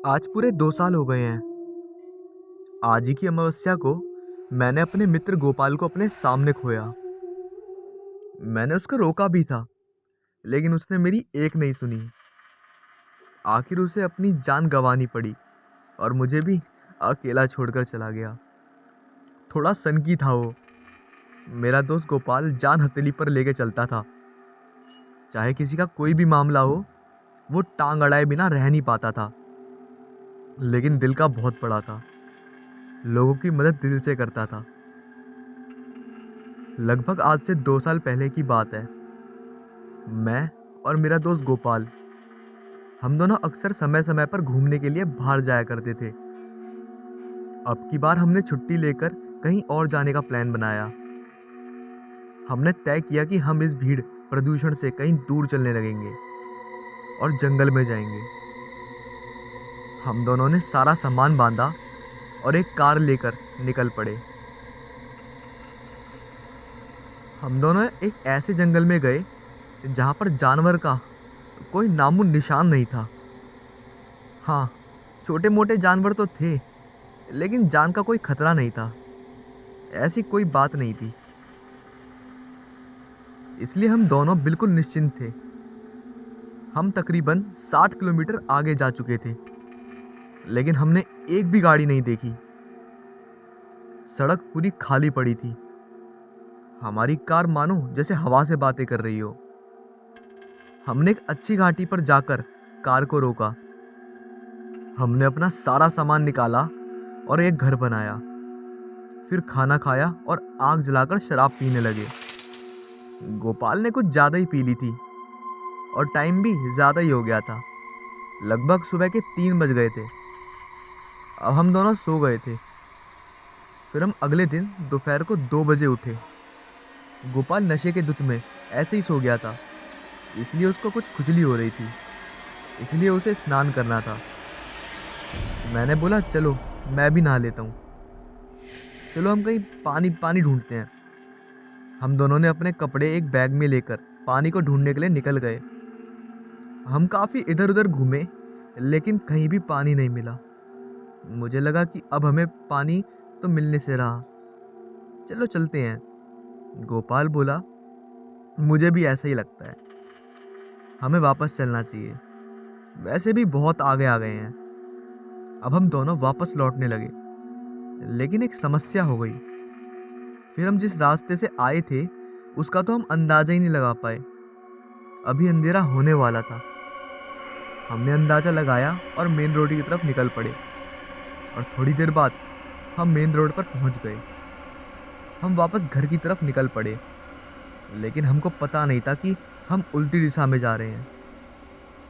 आज पूरे 2 साल हो गए हैं। आज ही की अमावस्या को मैंने अपने मित्र गोपाल को अपने सामने खोया। मैंने उसको रोका भी था, लेकिन उसने मेरी एक नहीं सुनी। आखिर उसे अपनी जान गंवानी पड़ी और मुझे भी अकेला छोड़कर चला गया। थोड़ा सनकी था वो। मेरा दोस्त गोपाल जान हथेली पर लेके चलता था। चाहे किसी का कोई भी मामला हो, वो टांग अड़ाए बिना रह नहीं पाता था। लेकिन दिल का बहुत बड़ा था। लोगों की मदद दिल से करता था। लगभग आज से 2 साल पहले की बात है। मैं और मेरा दोस्त गोपाल, हम दोनों अक्सर समय समय पर घूमने के लिए बाहर जाया करते थे। अब की बार हमने छुट्टी लेकर कहीं और जाने का प्लान बनाया। हमने तय किया कि हम इस भीड़ प्रदूषण से कहीं दूर चलने लगेंगे और जंगल में जाएंगे। हम दोनों ने सारा सामान बांधा और एक कार लेकर निकल पड़े। हम दोनों एक ऐसे जंगल में गए जहाँ पर जानवर का कोई नामो निशान नहीं था। हाँ, छोटे मोटे जानवर तो थे, लेकिन जान का कोई खतरा नहीं था। ऐसी कोई बात नहीं थी। इसलिए हम दोनों बिल्कुल निश्चिंत थे। हम तकरीबन 60 किलोमीटर आगे जा चुके थे, लेकिन हमने एक भी गाड़ी नहीं देखी। सड़क पूरी खाली पड़ी थी। हमारी कार मानो जैसे हवा से बातें कर रही हो। हमने एक अच्छी घाटी पर जाकर कार को रोका। हमने अपना सारा सामान निकाला और एक घर बनाया। फिर खाना खाया और आग जलाकर शराब पीने लगे। गोपाल ने कुछ ज़्यादा ही पी ली थी और टाइम भी ज़्यादा ही हो गया था। लगभग सुबह के 3 बज गए थे। अब हम दोनों सो गए थे। फिर हम अगले दिन दोपहर को 2 बजे उठे। गोपाल नशे के धुत में ऐसे ही सो गया था, इसलिए उसको कुछ खुजली हो रही थी, इसलिए उसे स्नान करना था। मैंने बोला चलो मैं भी नहा लेता हूँ। चलो हम कहीं पानी पानी ढूंढते हैं। हम दोनों ने अपने कपड़े एक बैग में लेकर पानी को ढूंढने के लिए निकल गए। हम काफ़ी इधर उधर घूमे, लेकिन कहीं भी पानी नहीं मिला। मुझे लगा कि अब हमें पानी तो मिलने से रहा, चलो चलते हैं। गोपाल बोला मुझे भी ऐसा ही लगता है, हमें वापस चलना चाहिए। वैसे भी बहुत आगे आ गए हैं। अब हम दोनों वापस लौटने लगे, लेकिन एक समस्या हो गई। फिर हम जिस रास्ते से आए थे उसका तो हम अंदाज़ा ही नहीं लगा पाए। अभी अंधेरा होने वाला था। हमने अंदाज़ा लगाया और मेन रोड की तरफ निकल पड़े, और थोड़ी देर बाद हम मेन रोड पर पहुंच गए। हम वापस घर की तरफ निकल पड़े, लेकिन हमको पता नहीं था कि हम उल्टी दिशा में जा रहे हैं।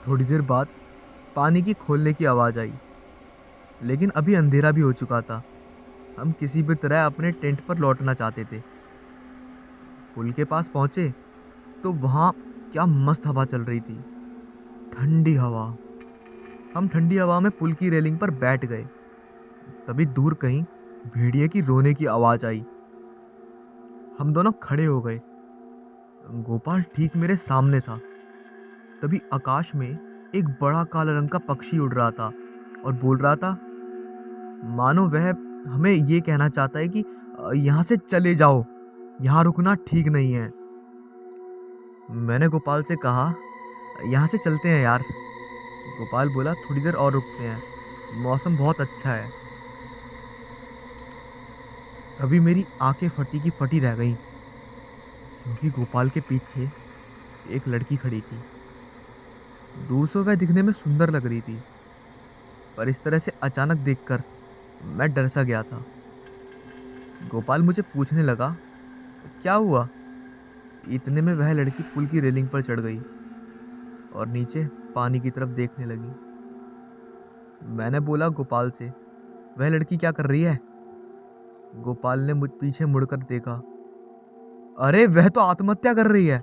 थोड़ी देर बाद पानी की खोलने की आवाज़ आई, लेकिन अभी अंधेरा भी हो चुका था। हम किसी भी तरह अपने टेंट पर लौटना चाहते थे। पुल के पास पहुंचे तो वहाँ क्या मस्त हवा चल रही थी, ठंडी हवा। हम ठंडी हवा में पुल की रेलिंग पर बैठ गए। तभी दूर कहीं भेड़िए की रोने की आवाज़ आई। हम दोनों खड़े हो गए। गोपाल ठीक मेरे सामने था। तभी आकाश में एक बड़ा काला रंग का पक्षी उड़ रहा था और बोल रहा था, मानो वह हमें ये कहना चाहता है कि यहाँ से चले जाओ, यहाँ रुकना ठीक नहीं है। मैंने गोपाल से कहा, यहाँ से चलते हैं यार। गोपाल बोला, थोड़ी देर और रुकते हैं, मौसम बहुत अच्छा है। तभी मेरी आंखें फटी की फटी रह गईं, क्योंकि गोपाल के पीछे एक लड़की खड़ी थी। दूर से वह दिखने में सुंदर लग रही थी, पर इस तरह से अचानक देखकर मैं डर सा गया था। गोपाल मुझे पूछने लगा, क्या हुआ? इतने में वह लड़की पुल की रेलिंग पर चढ़ गई और नीचे पानी की तरफ देखने लगी। मैंने बोला गोपाल से, वह लड़की क्या कर रही है? गोपाल ने मुझ पीछे मुड़कर देखा। अरे वह तो आत्महत्या कर रही है।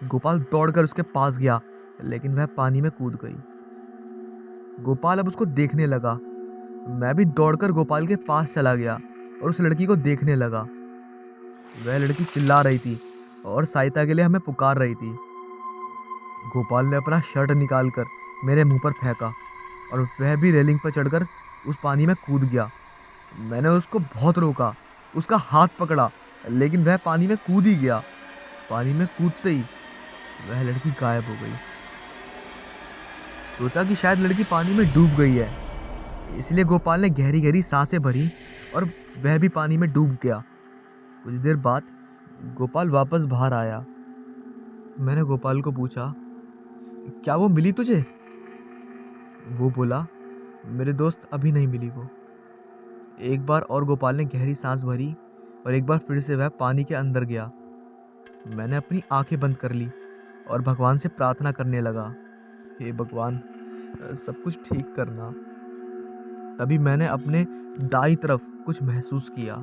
गोपाल दौड़कर उसके पास गया, लेकिन वह पानी में कूद गई। गोपाल अब उसको देखने लगा। मैं भी दौड़कर गोपाल के पास चला गया और उस लड़की को देखने लगा। वह लड़की चिल्ला रही थी और सहायता के लिए हमें पुकार रही थी। गोपाल ने अपना शर्ट निकालकर मेरे मुंह पर फेंका और वह भी रेलिंग पर चढ़कर उस पानी में कूद गया। मैंने उसको बहुत रोका, उसका हाथ पकड़ा, लेकिन वह पानी में कूद ही गया। पानी में कूदते ही वह लड़की गायब हो गई। सोचा कि शायद लड़की पानी में डूब गई है, इसलिए गोपाल ने गहरी गहरी सांसें भरी और वह भी पानी में डूब गया। कुछ देर बाद गोपाल वापस बाहर आया। मैंने गोपाल को पूछा, क्या वो मिली तुझे? वो बोला, मेरे दोस्त अभी नहीं मिली वो। एक बार और गोपाल ने गहरी सांस भरी और एक बार फिर से वह पानी के अंदर गया। मैंने अपनी आंखें बंद कर ली और भगवान से प्रार्थना करने लगा, हे भगवान, सब कुछ ठीक करना। तभी मैंने अपने दाई तरफ कुछ महसूस किया।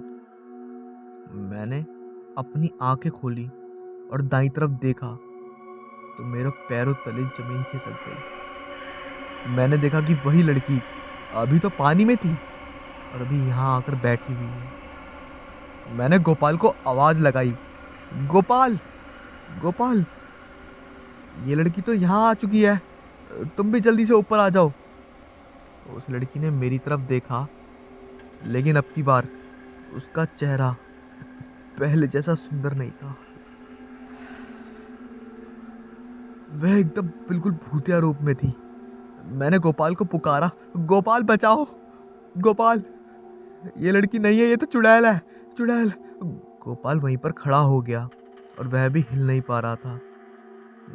मैंने अपनी आंखें खोली और दाई तरफ देखा तो मेरे पैरों तले जमीन खिसक गई। मैंने देखा कि वही लड़की अभी तो पानी में थी और अभी यहाँ आकर बैठी हुई है। मैंने गोपाल को आवाज लगाई, गोपाल, गोपाल, ये लड़की तो यहाँ आ चुकी है, तुम भी जल्दी से ऊपर आ जाओ। उस लड़की ने मेरी तरफ देखा, लेकिन अब की बार उसका चेहरा पहले जैसा सुंदर नहीं था। वह एकदम बिल्कुल भूतिया रूप में थी। मैंने गोपाल को पुकारा, गोपाल बचाओ, गोपाल, ये लड़की नहीं है, ये तो चुड़ैल है, चुड़ैल। गोपाल वहीं पर खड़ा हो गया और वह भी हिल नहीं पा रहा था।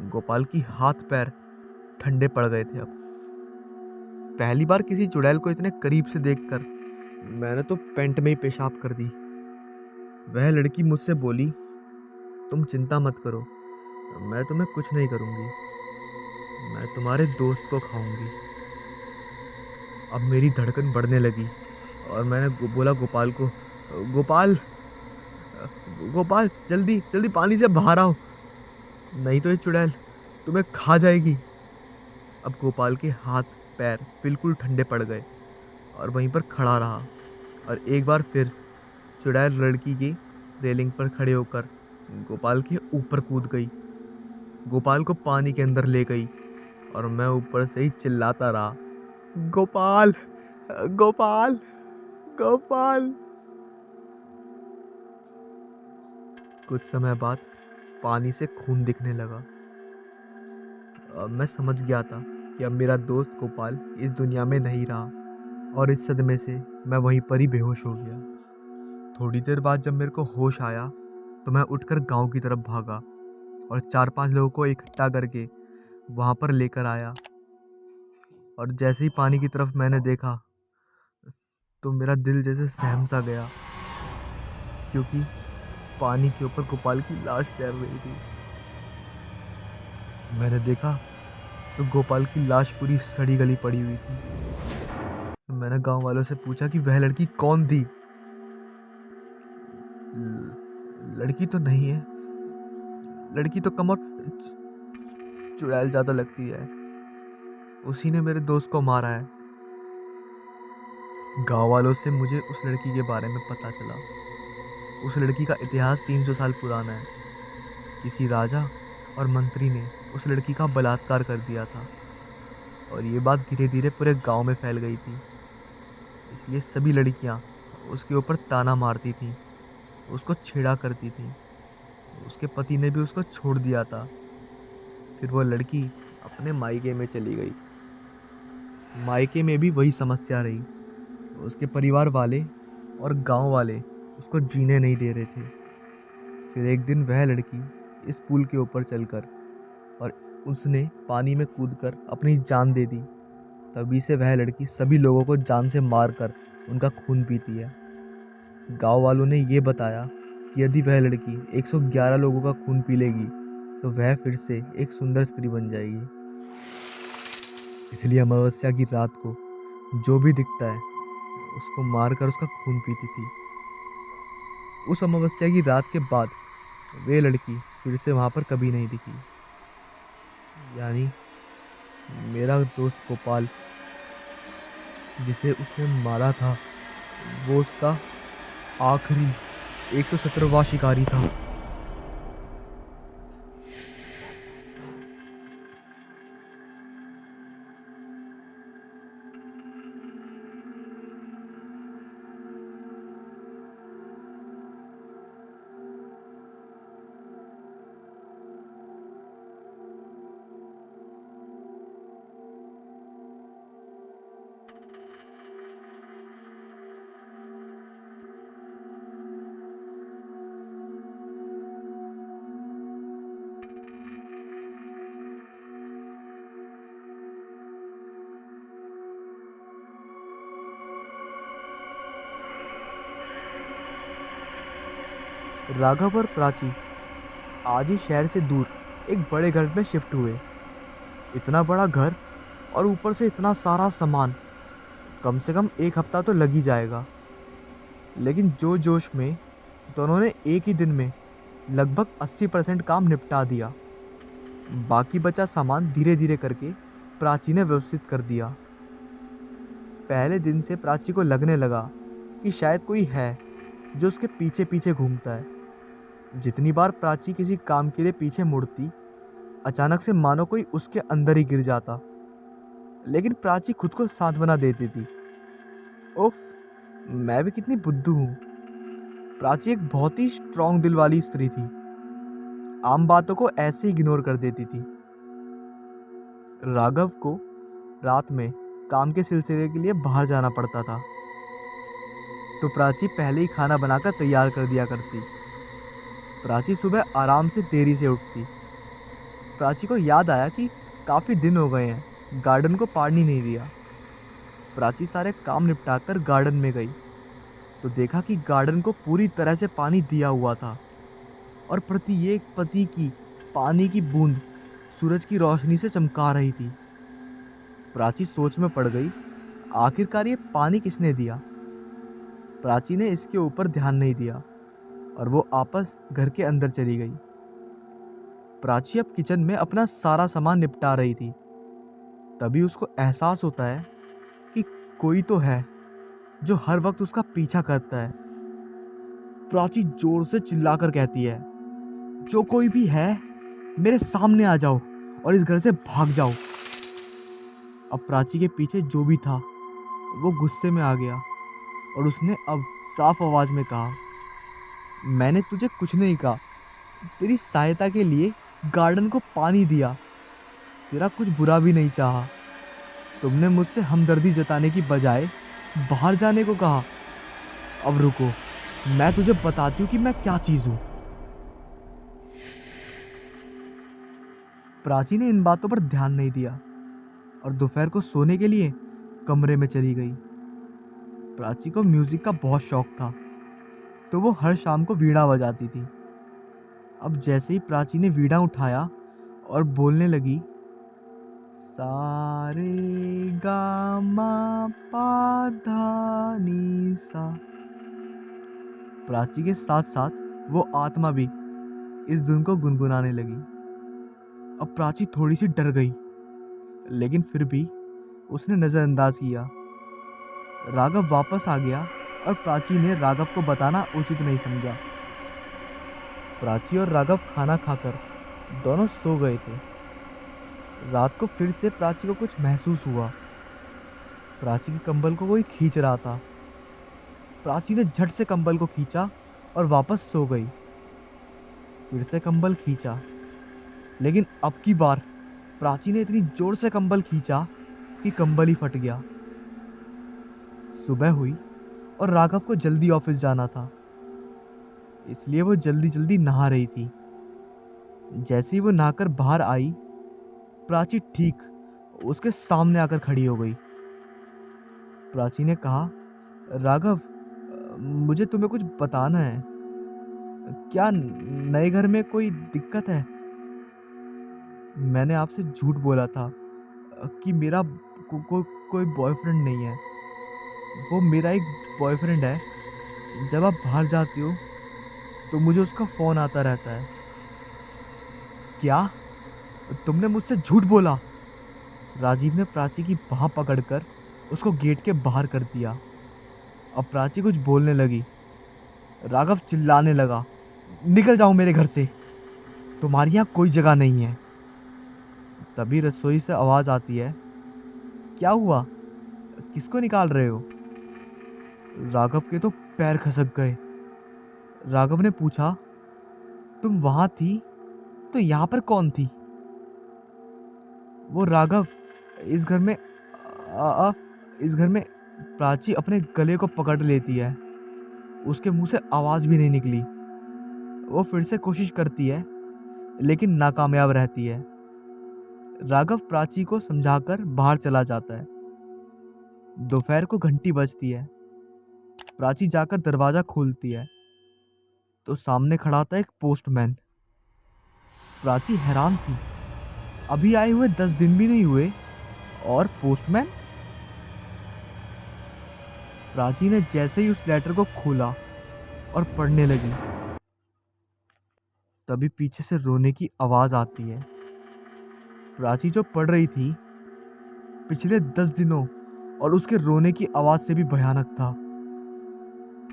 गोपाल की हाथ पैर ठंडे पड़ गए थे। अब पहली बार किसी चुड़ैल को इतने करीब से देखकर मैंने तो पैंट में ही पेशाब कर दी। वह लड़की मुझसे बोली, तुम चिंता मत करो, मैं तुम्हें कुछ नहीं करूँगी, मैं तुम्हारे दोस्त को खाऊंगी। अब मेरी धड़कन बढ़ने लगी और मैंने बोला गोपाल को, गोपाल, गोपाल, जल्दी जल्दी पानी से बाहर आओ, नहीं तो ये चुड़ैल तुम्हें खा जाएगी। अब गोपाल के हाथ पैर बिल्कुल ठंडे पड़ गए और वहीं पर खड़ा रहा और एक बार फिर चुड़ैल लड़की की रेलिंग पर खड़े होकर गोपाल के ऊपर कूद गई, गोपाल को पानी के अंदर ले गई और मैं ऊपर से ही चिल्लाता रहा, गोपाल, गोपाल, गोपाल। कुछ समय बाद पानी से खून दिखने लगा। अब मैं समझ गया था कि अब मेरा दोस्त गोपाल इस दुनिया में नहीं रहा और इस सदमे से मैं वहीं पर ही बेहोश हो गया। थोड़ी देर बाद जब मेरे को होश आया तो मैं उठकर गांव की तरफ भागा और 4-5 लोगों को इकट्ठा करके वहां पर लेकर आया। और जैसे ही पानी की तरफ मैंने देखा तो मेरा दिल जैसे सहम सा गया, क्योंकि पानी के ऊपर गोपाल की लाश तैर रही थी। मैंने देखा तो गोपाल की लाश पूरी सड़ी गली पड़ी हुई थी। मैंने गांव वालों से पूछा कि वह लड़की कौन थी। लड़की तो नहीं है, लड़की तो कम और चुड़ैल ज़्यादा लगती है, उसी ने मेरे दोस्त को मारा है। गांव वालों से मुझे उस लड़की के बारे में पता चला। उस लड़की का इतिहास 300 साल पुराना है। किसी राजा और मंत्री ने उस लड़की का बलात्कार कर दिया था और ये बात धीरे धीरे पूरे गांव में फैल गई थी। इसलिए सभी लड़कियां उसके ऊपर ताना मारती थीं, उसको छेड़ा करती थीं। उसके पति ने भी उसको छोड़ दिया था। फिर वो लड़की अपने मायके में चली गई। मायके में भी वही समस्या रही, उसके परिवार वाले और गांव वाले उसको जीने नहीं दे रहे थे। फिर एक दिन वह लड़की इस पुल के ऊपर चलकर और उसने पानी में कूदकर अपनी जान दे दी। तभी से वह लड़की सभी लोगों को जान से मारकर उनका खून पीती है। गांव वालों ने ये बताया कि यदि वह लड़की 111 लोगों का खून पी लेगी तो वह फिर से एक सुंदर स्त्री बन जाएगी। इसलिए अमावस्या की रात को जो भी दिखता है उसको मारकर उसका खून पीती थी। उस अमावस्या की रात के बाद वे लड़की फिर से वहाँ पर कभी नहीं दिखी। यानी मेरा दोस्त गोपाल, जिसे उसने मारा था, वो उसका आखिरी 117वां शिकारी था। राघव और प्राची आज ही शहर से दूर एक बड़े घर में शिफ्ट हुए। इतना बड़ा घर और ऊपर से इतना सारा सामान, कम से कम एक हफ्ता तो लग ही जाएगा। लेकिन जो जोश में दोनों ने एक ही दिन में लगभग 80% काम निपटा दिया। बाकी बचा सामान धीरे धीरे करके प्राची ने व्यवस्थित कर दिया। पहले दिन से प्राची को लगने लगा कि शायद कोई है जो उसके पीछे पीछे घूमता है। जितनी बार प्राची किसी काम के लिए पीछे मुड़ती, अचानक से मानो कोई उसके अंदर ही गिर जाता। लेकिन प्राची खुद को सांत्वना देती थी, उफ, मैं भी कितनी बुद्धू हूँ। प्राची एक बहुत ही स्ट्रांग दिल वाली स्त्री थी, आम बातों को ऐसे ही इग्नोर कर देती थी। राघव को रात में काम के सिलसिले के लिए बाहर जाना पड़ता था, तो प्राची पहले ही खाना बनाकर तैयार कर दिया करती। प्राची सुबह आराम से देरी से उठती। प्राची को याद आया कि काफ़ी दिन हो गए हैं गार्डन को पानी नहीं दिया। प्राची सारे काम निपटाकर गार्डन में गई तो देखा कि गार्डन को पूरी तरह से पानी दिया हुआ था और प्रत्येक पत्ती की पानी की बूंद सूरज की रोशनी से चमका रही थी। प्राची सोच में पड़ गई, आखिरकार ये पानी किसने दिया। प्राची ने इसके ऊपर ध्यान नहीं दिया और वो आपस घर के अंदर चली गई। प्राची अब किचन में अपना सारा सामान निपटा रही थी। तभी उसको एहसास होता है कि कोई तो है जो हर वक्त उसका पीछा करता है। प्राची जोर से चिल्लाकर कहती है, जो कोई भी है मेरे सामने आ जाओ और इस घर से भाग जाओ। अब प्राची के पीछे जो भी था वो गुस्से में आ गया और उसने अब साफ आवाज में कहा, मैंने तुझे कुछ नहीं कहा, तेरी सहायता के लिए गार्डन को पानी दिया, तेरा कुछ बुरा भी नहीं चाहा। तुमने मुझसे हमदर्दी जताने की बजाय बाहर जाने को कहा। अब रुको, मैं तुझे बताती हूँ कि मैं क्या चीज़ हूँ। प्राची ने इन बातों पर ध्यान नहीं दिया और दोपहर को सोने के लिए कमरे में चली गई। प्राची को म्यूजिक का बहुत शौक था, तो वो हर शाम को वीणा बजाती थी। अब जैसे ही प्राची ने वीणा उठाया और बोलने लगी, सारे गा मा पा धा नी सा, प्राची के साथ साथ वो आत्मा भी इस धुन को गुनगुनाने लगी। अब प्राची थोड़ी सी डर गई, लेकिन फिर भी उसने नज़रअंदाज किया। राघव वापस आ गया और प्राची ने राघव को बताना उचित नहीं समझा। प्राची और राघव खाना खाकर दोनों सो गए थे। रात को फिर से प्राची को कुछ महसूस हुआ। प्राची के कंबल को कोई खींच रहा था। प्राची ने झट से कंबल को खींचा और वापस सो गई। फिर से कंबल खींचा, लेकिन अब की बार प्राची ने इतनी जोर से कंबल खींचा कि कंबल ही फट गया। सुबह हुई और राघव को जल्दी ऑफिस जाना था, इसलिए वो जल्दी जल्दी नहा रही थी। जैसे ही वो नहाकर बाहर आई, प्राची ठीक उसके सामने आकर खड़ी हो गई। प्राची ने कहा, राघव, मुझे तुम्हें कुछ बताना है। क्या नए घर में कोई दिक्कत है? मैंने आपसे झूठ बोला था कि मेरा कोई बॉयफ्रेंड नहीं है। वो मेरा एक बॉयफ्रेंड है। जब आप बाहर जाती हो तो मुझे उसका फ़ोन आता रहता है। क्या? तुमने मुझसे झूठ बोला? राजीव ने प्राची की बाह पकड़कर उसको गेट के बाहर कर दिया। अब प्राची कुछ बोलने लगी। राघव चिल्लाने लगा, निकल जाओ मेरे घर से, तुम्हारी यहाँ कोई जगह नहीं है। तभी रसोई से आवाज़ आती है, क्या हुआ, किसको निकाल रहे हो? राघव के तो पैर खसक गए। राघव ने पूछा, तुम वहां थी तो यहाँ पर कौन थी? वो राघव, इस घर में इस घर में। प्राची अपने गले को पकड़ लेती है। उसके मुंह से आवाज़ भी नहीं निकली। वो फिर से कोशिश करती है, लेकिन नाकामयाब रहती है। राघव प्राची को समझाकर बाहर चला जाता है। दोपहर को घंटी बजती है। प्राची जाकर दरवाज़ा खोलती है। तो सामने खड़ा था एक पोस्टमैन। प्राची हैरान थी। अभी आए हुए 10 दिन भी नहीं हुए और पोस्टमैन। प्राची ने जैसे ही उस लेटर को खोला और पढ़ने लगी, तभी पीछे से रोने की आवाज आती है। प्राची जो पढ़ रही थी पिछले 10 दिनों और उसके रोने की आवाज से भी भयानक था।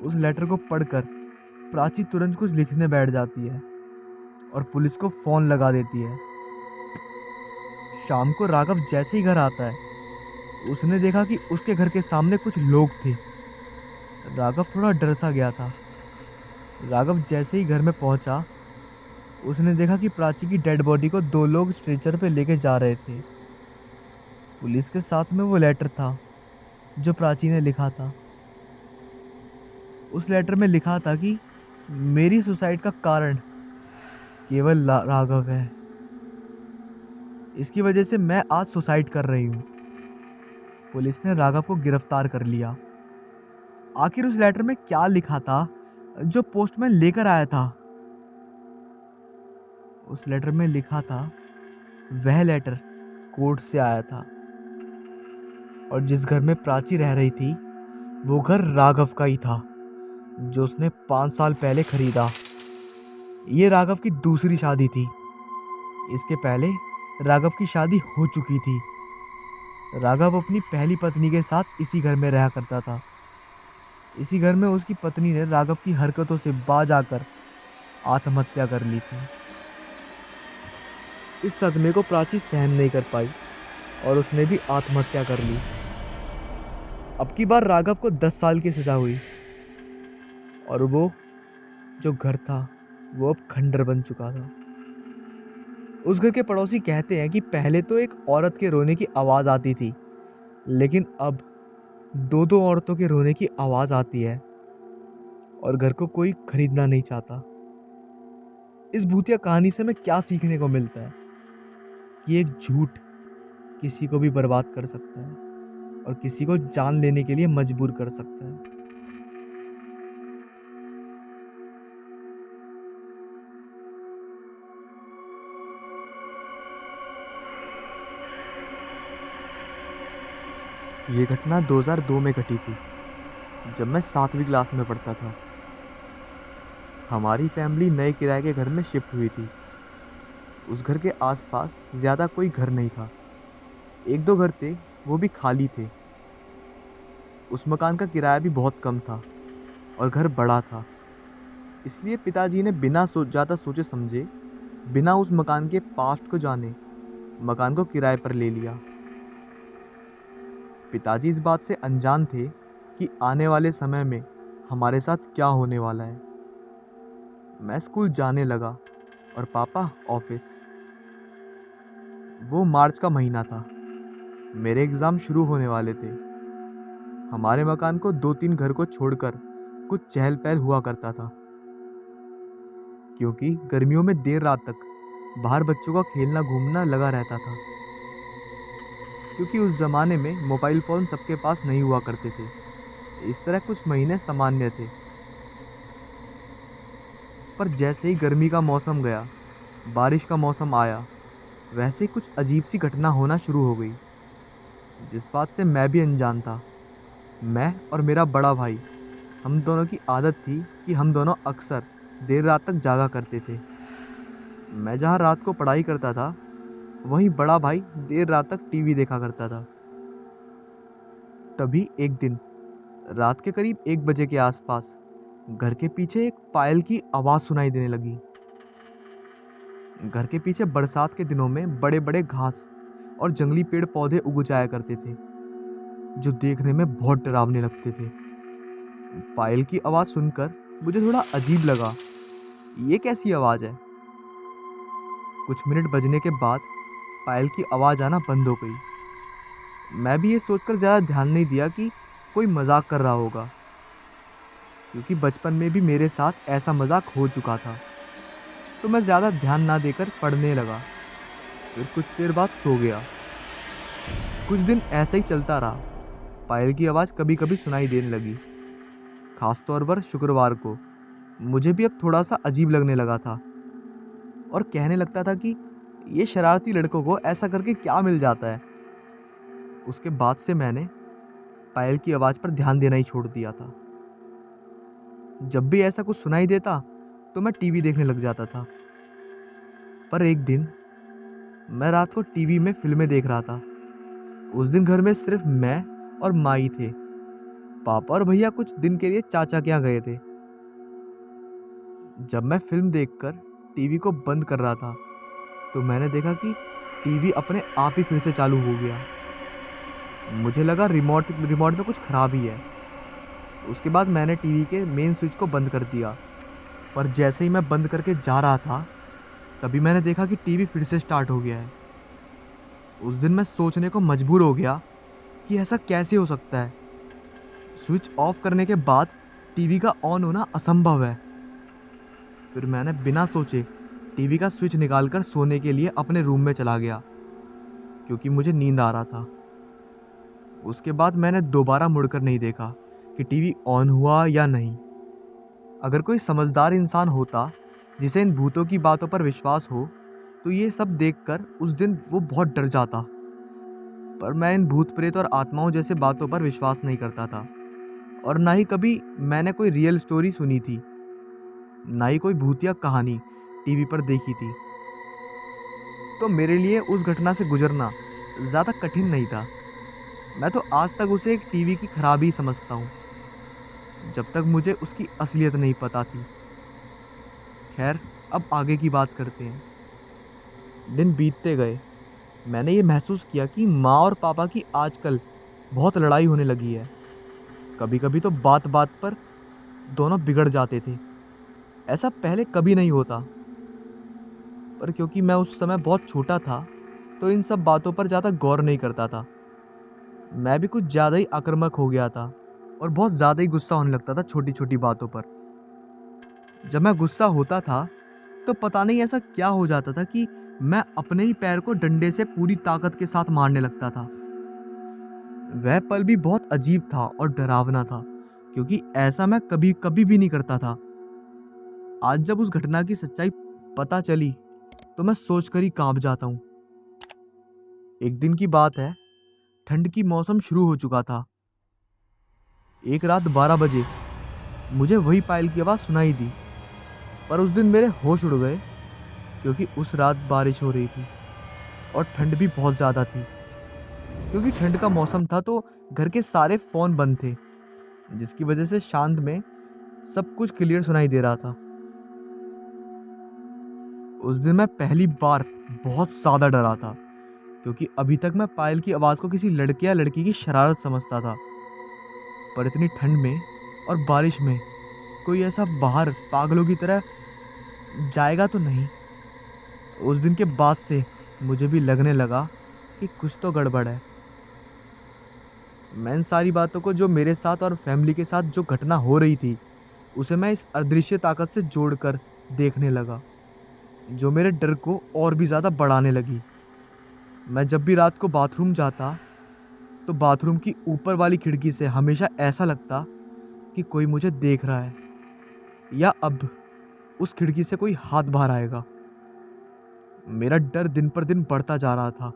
उस लेटर को पढ़कर प्राची तुरंत कुछ लिखने बैठ जाती है और पुलिस को फोन लगा देती है। शाम को राघव जैसे ही घर आता है, उसने देखा कि उसके घर के सामने कुछ लोग थे। राघव थोड़ा डर सा गया था। राघव जैसे ही घर में पहुंचा, उसने देखा कि प्राची की डेड बॉडी को 2 लोग स्ट्रेचर पे लेके जा रहे थे। पुलिस के साथ में वो लेटर था जो प्राची ने लिखा था। उस लेटर में लिखा था कि मेरी सुसाइड का कारण केवल राघव है। इसकी वजह से मैं आज सुसाइड कर रही हूँ। पुलिस ने राघव को गिरफ्तार कर लिया। आखिर उस लेटर में क्या लिखा था जो पोस्टमैन लेकर आया था? उस लेटर में लिखा था, वह लेटर कोर्ट से आया था और जिस घर में प्राची रह रही थी वो घर राघव का ही था, जो उसने 5 साल पहले खरीदा। ये राघव की दूसरी शादी थी। इसके पहले राघव की शादी हो चुकी थी। राघव अपनी पहली पत्नी के साथ इसी घर में रहा करता था। इसी घर में उसकी पत्नी ने राघव की हरकतों से बाज आकर आत्महत्या कर ली थी। इस सदमे को प्राची सहन नहीं कर पाई और उसने भी आत्महत्या कर ली। अब की बार राघव को 10 साल की सजा हुई और वो जो घर था वो अब खंडर बन चुका था। उस घर के पड़ोसी कहते हैं कि पहले तो एक औरत के रोने की आवाज़ आती थी, लेकिन अब 2-2 औरतों के रोने की आवाज़ आती है और घर को कोई खरीदना नहीं चाहता। इस भूतिया कहानी से हमें क्या सीखने को मिलता है कि एक झूठ किसी को भी बर्बाद कर सकता है और किसी को जान लेने के लिए मजबूर कर सकता है। ये घटना 2002 में घटी थी, जब मैं 7वीं क्लास में पढ़ता था। हमारी फैमिली नए किराए के घर में शिफ्ट हुई थी। उस घर के आसपास ज़्यादा कोई घर नहीं था। 1-2 घर थे, वो भी खाली थे। उस मकान का किराया भी बहुत कम था और घर बड़ा था। इसलिए पिताजी ने बिना ज़्यादा सोचे समझे, बिना उस मकान के पास्ट को जाने, मकान को किराए पर ले लिया। पिताजी इस बात से अनजान थे कि आने वाले समय में हमारे साथ क्या होने वाला है। मैं स्कूल जाने लगा और पापा ऑफिस। वो मार्च का महीना था। मेरे एग्ज़ाम शुरू होने वाले थे। हमारे मकान को 2-3 घर को छोड़कर कुछ चहल पहल हुआ करता था, क्योंकि गर्मियों में देर रात तक बाहर बच्चों का खेलना घूमना लगा रहता था। क्योंकि उस ज़माने में मोबाइल फ़ोन सबके पास नहीं हुआ करते थे, इस तरह कुछ महीने सामान्य थे। पर जैसे ही गर्मी का मौसम गया, बारिश का मौसम आया, वैसे ही कुछ अजीब सी घटना होना शुरू हो गई, जिस बात से मैं भी अनजान था। मैं और मेरा बड़ा भाई, हम दोनों की आदत थी कि हम दोनों अक्सर देर रात तक जागा करते थे। मैं जहाँ रात को पढ़ाई करता था, वहीं बड़ा भाई देर रात तक टीवी देखा करता था। तभी एक दिन रात के करीब 1 बजे के आसपास घर के पीछे एक पायल की आवाज़ सुनाई देने लगी। घर के पीछे बरसात के दिनों में बड़े बड़े घास और जंगली पेड़ पौधे उग जाया करते थे, जो देखने में बहुत डरावने लगते थे। पायल की आवाज़ सुनकर मुझे थोड़ा अजीब लगा। ये कैसी आवाज़ है? कुछ मिनट बजने के बाद पायल की आवाज़ आना बंद हो गई। मैं भी ये सोचकर ज़्यादा ध्यान नहीं दिया कि कोई मजाक कर रहा होगा, क्योंकि बचपन में भी मेरे साथ ऐसा मजाक हो चुका था। तो मैं ज़्यादा ध्यान ना देकर पढ़ने लगा। फिर कुछ देर बाद सो गया। कुछ दिन ऐसा ही चलता रहा। पायल की आवाज़ कभी कभी सुनाई देने लगी, खास तौर पर शुक्रवार को, मुझे भी अब थोड़ा सा अजीब लगने लगा था और कहने लगता था कि ये शरारती लड़कों को ऐसा करके क्या मिल जाता है। उसके बाद से मैंने पायल की आवाज़ पर ध्यान देना ही छोड़ दिया था। जब भी ऐसा कुछ सुनाई देता तो मैं टीवी देखने लग जाता था। पर एक दिन मैं रात को टीवी में फिल्में देख रहा था। उस दिन घर में सिर्फ मैं और माँ ही थे। पापा और भैया कुछ दिन के लिए चाचा के यहाँ गए थे। जब मैं फिल्म देखकर टीवी को बंद कर रहा था तो मैंने देखा कि टीवी अपने आप ही फिर से चालू हो गया। मुझे लगा रिमोट रिमोट में कुछ खराबी है। उसके बाद मैंने टीवी के मेन स्विच को बंद कर दिया। पर जैसे ही मैं बंद करके जा रहा था तभी मैंने देखा कि टीवी फिर से स्टार्ट हो गया है। उस दिन मैं सोचने को मजबूर हो गया कि ऐसा कैसे हो सकता है। स्विच ऑफ करने के बाद टीवी का ऑन होना असंभव है। फिर मैंने बिना सोचे टीवी का स्विच निकालकर सोने के लिए अपने रूम में चला गया क्योंकि मुझे नींद आ रहा था। उसके बाद मैंने दोबारा मुड़कर नहीं देखा कि टीवी ऑन हुआ या नहीं। अगर कोई समझदार इंसान होता जिसे इन भूतों की बातों पर विश्वास हो तो ये सब देखकर उस दिन वो बहुत डर जाता। पर मैं इन भूत प्रेत और आत्माओं जैसे बातों पर विश्वास नहीं करता था और ना ही कभी मैंने कोई रियल स्टोरी सुनी थी, ना ही कोई भूतिया कहानी टीवी पर देखी थी। तो मेरे लिए उस घटना से गुजरना ज़्यादा कठिन नहीं था। मैं तो आज तक उसे एक टीवी की खराबी समझता हूँ, जब तक मुझे उसकी असलियत नहीं पता थी। खैर, अब आगे की बात करते हैं। दिन बीतते गए। मैंने ये महसूस किया कि माँ और पापा की आजकल बहुत लड़ाई होने लगी है। कभी कभी तो बात बात पर दोनों बिगड़ जाते थे। ऐसा पहले कभी नहीं होता, पर क्योंकि मैं उस समय बहुत छोटा था तो इन सब बातों पर ज़्यादा गौर नहीं करता था। मैं भी कुछ ज़्यादा ही आक्रामक हो गया था और बहुत ज़्यादा ही गुस्सा होने लगता था छोटी छोटी बातों पर। जब मैं गुस्सा होता था तो पता नहीं ऐसा क्या हो जाता था कि मैं अपने ही पैर को डंडे से पूरी ताकत के साथ मारने लगता था। वह पल भी बहुत अजीब था और डरावना था क्योंकि ऐसा मैं कभी कभी भी नहीं करता था। आज जब उस घटना की सच्चाई पता चली तो मैं सोचकर ही कांप जाता हूँ। एक दिन की बात है, ठंड की मौसम शुरू हो चुका था। एक रात 12 बजे मुझे वही पायल की आवाज़ सुनाई दी। पर उस दिन मेरे होश उड़ गए क्योंकि उस रात बारिश हो रही थी और ठंड भी बहुत ज़्यादा थी। क्योंकि ठंड का मौसम था तो घर के सारे फ़ोन बंद थे, जिसकी वजह से शांत में सब कुछ क्लियर सुनाई दे रहा था। उस दिन मैं पहली बार बहुत ज़्यादा डरा था क्योंकि अभी तक मैं पायल की आवाज़ को किसी लड़के या लड़की की शरारत समझता था। पर इतनी ठंड में और बारिश में कोई ऐसा बाहर पागलों की तरह जाएगा तो नहीं। उस दिन के बाद से मुझे भी लगने लगा कि कुछ तो गड़बड़ है। मैं इन सारी बातों को, जो मेरे साथ और फैमिली के साथ जो घटना हो रही थी, उसे मैं इस अदृश्य ताकत से जोड़कर देखने लगा, जो मेरे डर को और भी ज़्यादा बढ़ाने लगी। मैं जब भी रात को बाथरूम जाता तो बाथरूम की ऊपर वाली खिड़की से हमेशा ऐसा लगता कि कोई मुझे देख रहा है या अब उस खिड़की से कोई हाथ बाहर आएगा। मेरा डर दिन पर दिन बढ़ता जा रहा था।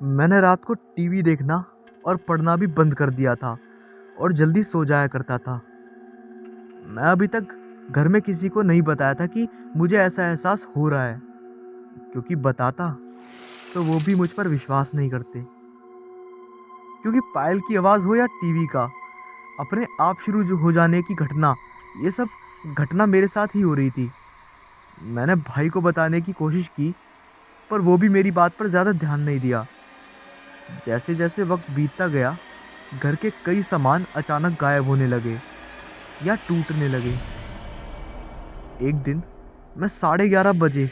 मैंने रात को टीवी देखना और पढ़ना भी बंद कर दिया था और जल्दी सो जाया करता था। मैं अभी तक घर में किसी को नहीं बताया था कि मुझे ऐसा एहसास हो रहा है, क्योंकि बताता तो वो भी मुझ पर विश्वास नहीं करते। क्योंकि पायल की आवाज़ हो या टीवी का अपने आप शुरू हो जाने की घटना, ये सब घटना मेरे साथ ही हो रही थी। मैंने भाई को बताने की कोशिश की, पर वो भी मेरी बात पर ज़्यादा ध्यान नहीं दिया। जैसे जैसे वक्त बीतता गया, घर के कई सामान अचानक गायब होने लगे या टूटने लगे। एक दिन मैं 11:30 बजे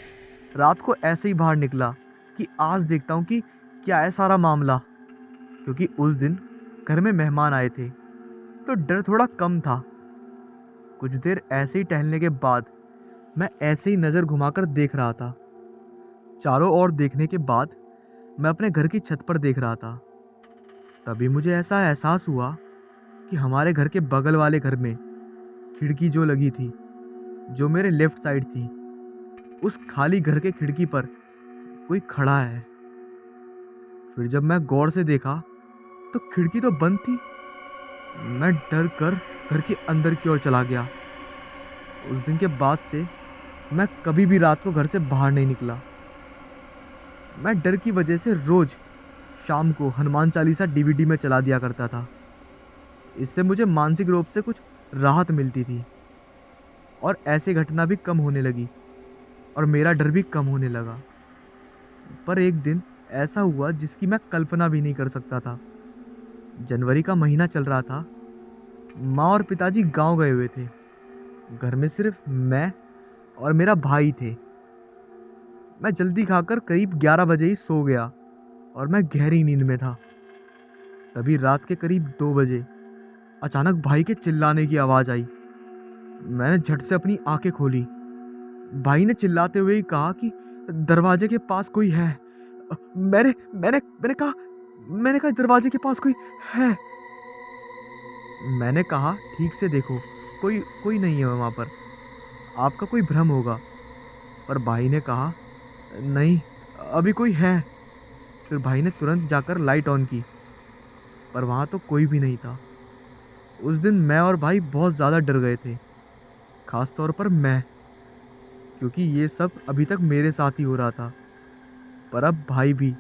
रात को ऐसे ही बाहर निकला कि आज देखता हूँ कि क्या है सारा मामला। क्योंकि उस दिन घर में मेहमान आए थे तो डर थोड़ा कम था। कुछ देर ऐसे ही टहलने के बाद मैं ऐसे ही नज़र घुमाकर देख रहा था। चारों ओर देखने के बाद मैं अपने घर की छत पर देख रहा था। तभी मुझे ऐसा एहसास हुआ कि हमारे घर के बगल वाले घर में खिड़की जो लगी थी जो मेरे लेफ्ट साइड थी। उस खाली घर के खिड़की पर कोई खड़ा है। फिर जब मैं गौर से देखा तो खिड़की तो बंद थी। मैं डर कर घर के अंदर की ओर चला गया। उस दिन के बाद से मैं कभी भी रात को घर से बाहर नहीं निकला। मैं डर की वजह से रोज शाम को हनुमान चालीसा डीवीडी में चला दिया करता था। इससे मुझे मानसिक रूप से कुछ राहत मिलती थी और ऐसी घटना भी कम होने लगी और मेरा डर भी कम होने लगा। पर एक दिन ऐसा हुआ जिसकी मैं कल्पना भी नहीं कर सकता था। जनवरी का महीना चल रहा था। माँ और पिताजी गांव गए हुए थे। घर में सिर्फ मैं और मेरा भाई थे। मैं जल्दी खाकर करीब 11 बजे ही सो गया और मैं गहरी नींद में था। तभी रात के करीब 2 बजे अचानक भाई के चिल्लाने की आवाज़ आई। मैंने झट से अपनी आंखें खोली। भाई ने चिल्लाते हुए ही कहा कि दरवाजे के पास कोई है। मैंने मैंने मैंने कहा दरवाजे के पास कोई है। मैंने कहा ठीक से देखो, कोई कोई नहीं है वहाँ पर, आपका कोई भ्रम होगा। पर भाई ने कहा नहीं, अभी कोई है। फिर भाई ने तुरंत जाकर लाइट ऑन की, पर वहाँ तो कोई भी नहीं था। उस दिन मैं और भाई बहुत ज़्यादा डर गए थे, ख़ास तौर पर मैं, क्योंकि ये सब अभी तक मेरे साथ ही हो रहा था। पर अब भाई भी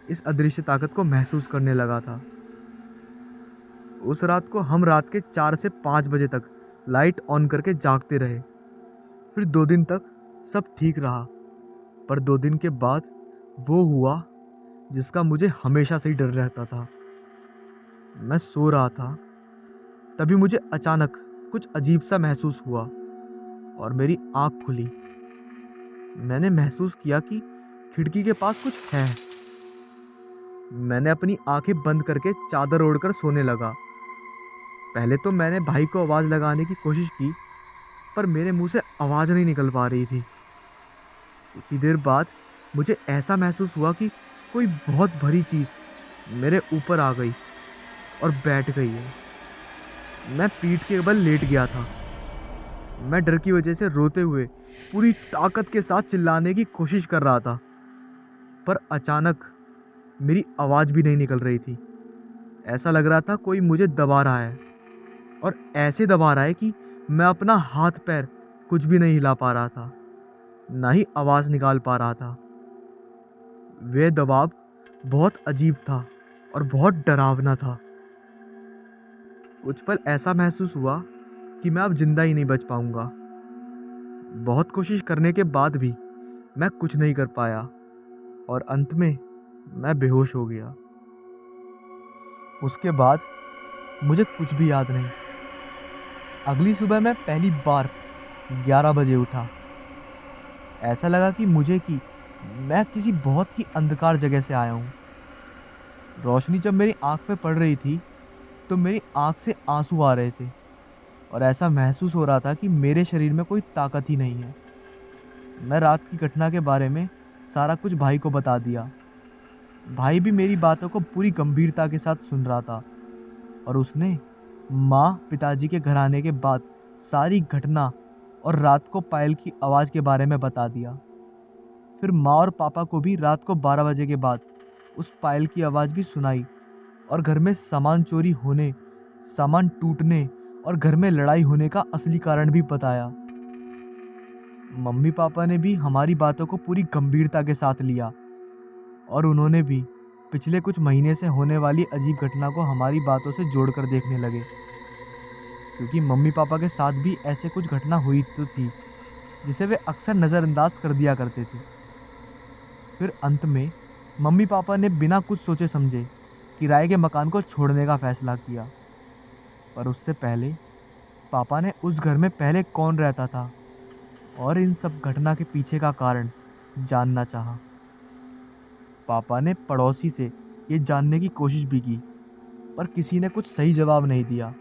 इस अदृश्य ताकत को महसूस करने लगा था। उस रात को हम रात के 4 से 5 बजे तक लाइट ऑन करके जागते रहे। फिर 2 दिन तक सब ठीक रहा। पर 2 दिन के बाद वो हुआ जिसका मुझे हमेशा से ही डर रहता था। मैं सो रहा था, तभी मुझे अचानक कुछ अजीब सा महसूस हुआ और मेरी आँख खुली। मैंने महसूस किया कि खिड़की के पास कुछ है। मैंने अपनी आंखें बंद करके चादर ओढ़कर सोने लगा। पहले तो मैंने भाई को आवाज़ लगाने की कोशिश की, पर मेरे मुंह से आवाज़ नहीं निकल पा रही थी। कुछ ही देर बाद मुझे ऐसा महसूस हुआ कि कोई बहुत भारी चीज़ मेरे ऊपर आ गई और बैठ गई है। मैं पीठ के बल लेट गया था। मैं डर की वजह से रोते हुए पूरी ताकत के साथ चिल्लाने की कोशिश कर रहा था, पर अचानक मेरी आवाज़ भी नहीं निकल रही थी। ऐसा लग रहा था कोई मुझे दबा रहा है, और ऐसे दबा रहा है कि मैं अपना हाथ पैर कुछ भी नहीं हिला पा रहा था, ना ही आवाज़ निकाल पा रहा था। वह दबाव बहुत अजीब था और बहुत डरावना था। कुछ पल ऐसा महसूस हुआ कि मैं अब जिंदा ही नहीं बच पाऊंगा। बहुत कोशिश करने के बाद भी मैं कुछ नहीं कर पाया और अंत में मैं बेहोश हो गया। उसके बाद मुझे कुछ भी याद नहीं। अगली सुबह मैं पहली बार 11 बजे उठा। ऐसा लगा कि मैं किसी बहुत ही अंधकार जगह से आया हूँ। रोशनी जब मेरी आँख पे पड़ रही थी तो मेरी आँख से आंसू आ रहे थे और ऐसा महसूस हो रहा था कि मेरे शरीर में कोई ताकत ही नहीं है। मैं रात की घटना के बारे में सारा कुछ भाई को बता दिया। भाई भी मेरी बातों को पूरी गंभीरता के साथ सुन रहा था और उसने माँ पिताजी के घर आने के बाद सारी घटना और रात को पायल की आवाज़ के बारे में बता दिया। फिर माँ और पापा को भी रात को 12 बजे के बाद उस पायल की आवाज़ भी सुनाई और घर में सामान चोरी होने, सामान टूटने और घर में लड़ाई होने का असली कारण भी बताया। मम्मी पापा ने भी हमारी बातों को पूरी गंभीरता के साथ लिया और उन्होंने भी पिछले कुछ महीने से होने वाली अजीब घटना को हमारी बातों से जोड़कर देखने लगे, क्योंकि मम्मी पापा के साथ भी ऐसे कुछ घटना हुई तो थी जिसे वे अक्सर नज़रअंदाज कर दिया करते थे। फिर अंत में मम्मी पापा ने बिना कुछ सोचे समझे किराए के मकान को छोड़ने का फ़ैसला किया। पर उससे पहले पापा ने उस घर में पहले कौन रहता था और इन सब घटना के पीछे का कारण जानना चाहा। पापा ने पड़ोसी से ये जानने की कोशिश भी की, पर किसी ने कुछ सही जवाब नहीं दिया।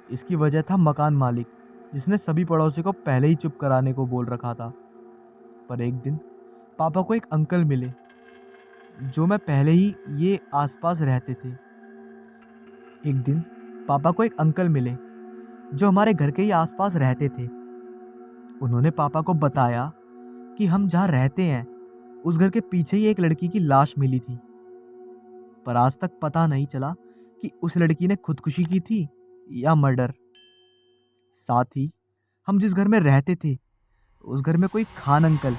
इसकी वजह था मकान मालिक, जिसने सभी पड़ोसी को पहले ही चुप कराने को बोल रखा था। पर एक दिन पापा को एक अंकल मिले जो मैं पहले ही ये आसपास रहते थे। एक दिन पापा को एक अंकल मिले जो हमारे घर के ही आसपास रहते थे। उन्होंने पापा को बताया कि हम जहाँ रहते हैं उस घर के पीछे ही एक लड़की की लाश मिली थी, पर आज तक पता नहीं चला कि उस लड़की ने खुदकुशी की थी या मर्डर। साथ ही हम जिस घर में रहते थे उस घर में कोई खान अंकल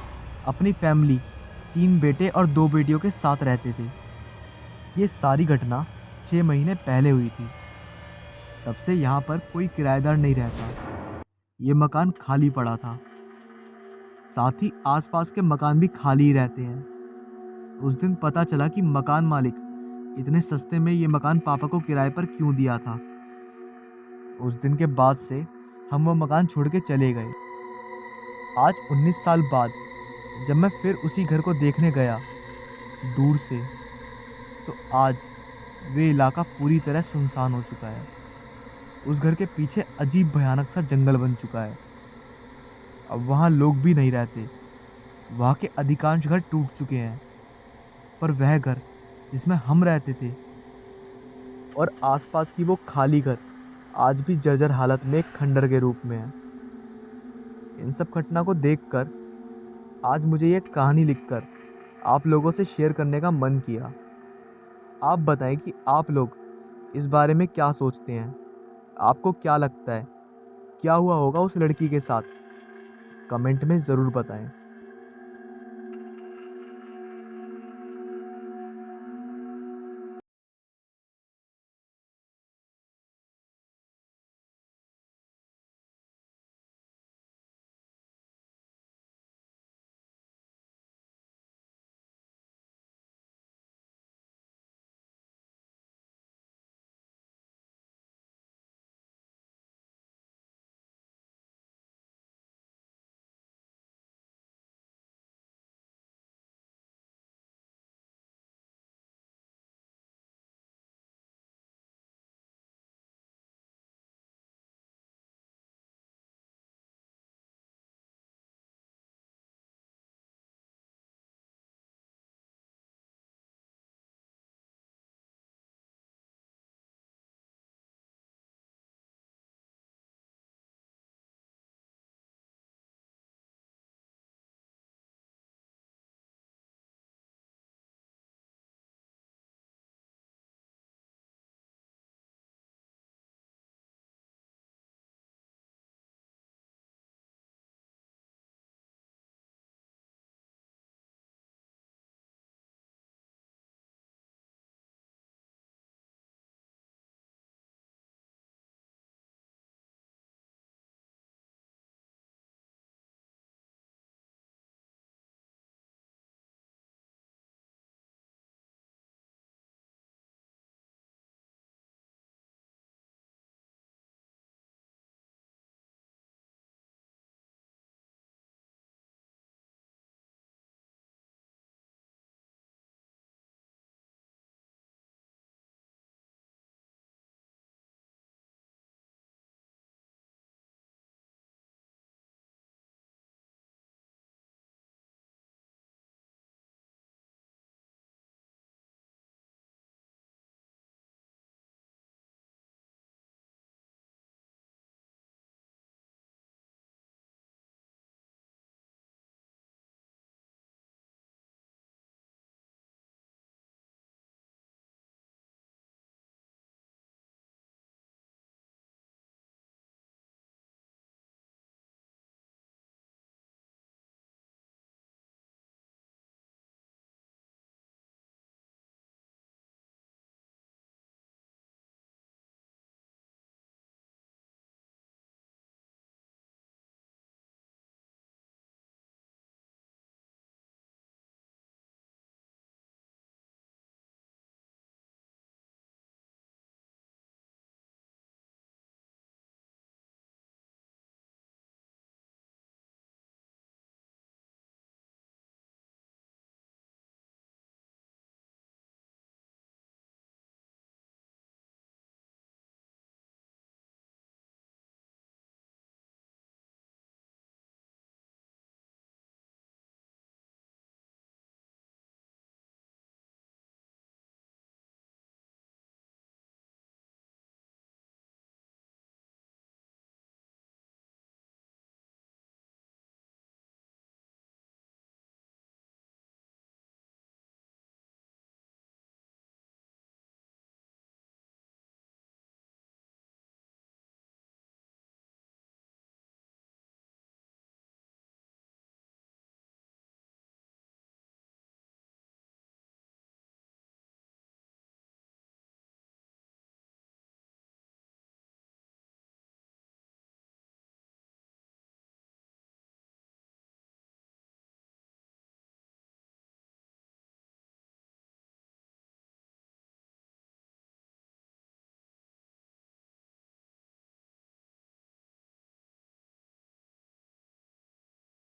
अपनी फैमिली, 3 बेटे और 2 बेटियों के साथ रहते थे। ये सारी घटना 6 महीने पहले हुई थी। तब से यहाँ पर कोई किराएदार नहीं रहता। ये मकान खाली पड़ा था। साथ ही आसपास के मकान भी खाली ही रहते हैं। उस दिन पता चला कि मकान मालिक इतने सस्ते में ये मकान पापा को किराए पर क्यों दिया था। उस दिन के बाद से हम वो मकान छोड़ के चले गए। आज 19 साल बाद जब मैं फिर उसी घर को देखने गया दूर से, तो आज वे इलाका पूरी तरह सुनसान हो चुका है। उस घर के पीछे अजीब भयानक सा जंगल बन चुका है। अब वहाँ लोग भी नहीं रहते। वहाँ के अधिकांश घर टूट चुके हैं, पर वह घर जिसमें हम रहते थे और आसपास की वो खाली घर आज भी जर्जर हालत में एक खंडर के रूप में है। इन सब घटना को देखकर आज मुझे ये कहानी लिखकर आप लोगों से शेयर करने का मन किया। आप बताएं कि आप लोग इस बारे में क्या सोचते हैं। आपको क्या लगता है क्या हुआ होगा उस लड़की के साथ? कमेंट में ज़रूर बताएं।